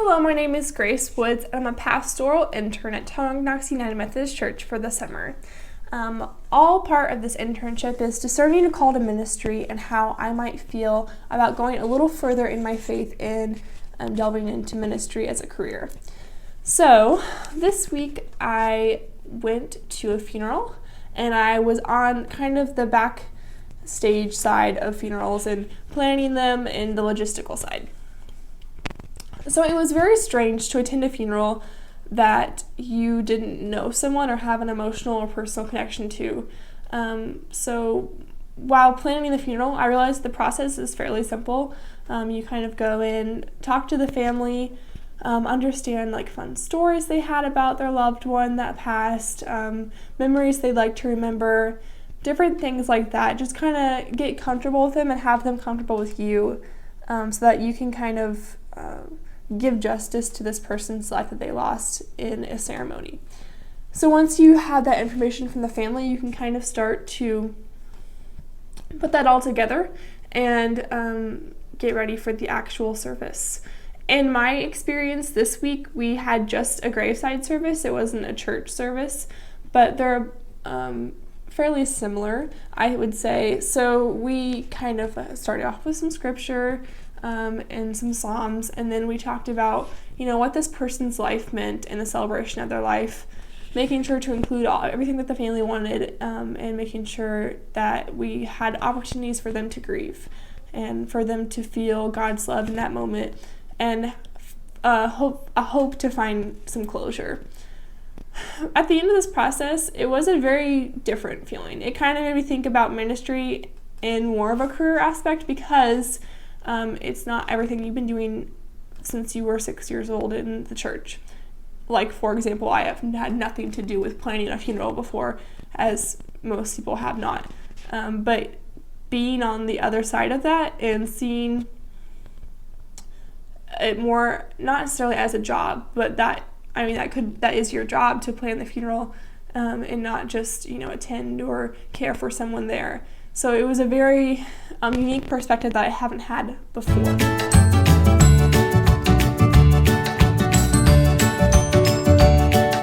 Hello, my name is Grace Woods. I'm a pastoral intern at Tonganoxie United Methodist Church for the summer. All part of this internship is discerning a call to ministry and how I might feel about going a little further in my faith in delving into ministry as a career. So this week I went to a funeral and I was on kind of the backstage side of funerals and planning them and the logistical side. So it was very strange to attend a funeral that you didn't know someone or have an emotional or personal connection to. So while planning the funeral, I realized the process is fairly simple. You kind of go in, talk to the family, understand like fun stories they had about their loved one that passed, memories they'd like to remember, different things like that. Just kind of get comfortable with them and have them comfortable with you, so that you can kind of give justice to this person's life that they lost in a ceremony. So once you have that information from the family, you can kind of start to put that all together and get ready for the actual service. In my experience this week, we had just a graveside service. It wasn't a church service, but they're fairly similar, I would say. So we kind of started off with some scripture and some psalms, and then we talked about, what this person's life meant in the celebration of their life, making sure to include everything that the family wanted, and making sure that we had opportunities for them to grieve and for them to feel God's love in that moment, and hope to find some closure. At the end of this process, it was a very different feeling. It kind of made me think about ministry in more of a career aspect, because it's not everything you've been doing since you were 6 years old in the church. Like, for example, I have had nothing to do with planning a funeral before, as most people have not. But being on the other side of that and seeing it more, not necessarily as a job, but that is your job to plan the funeral, and not just, attend or care for someone there. So it was a very unique perspective that I haven't had before.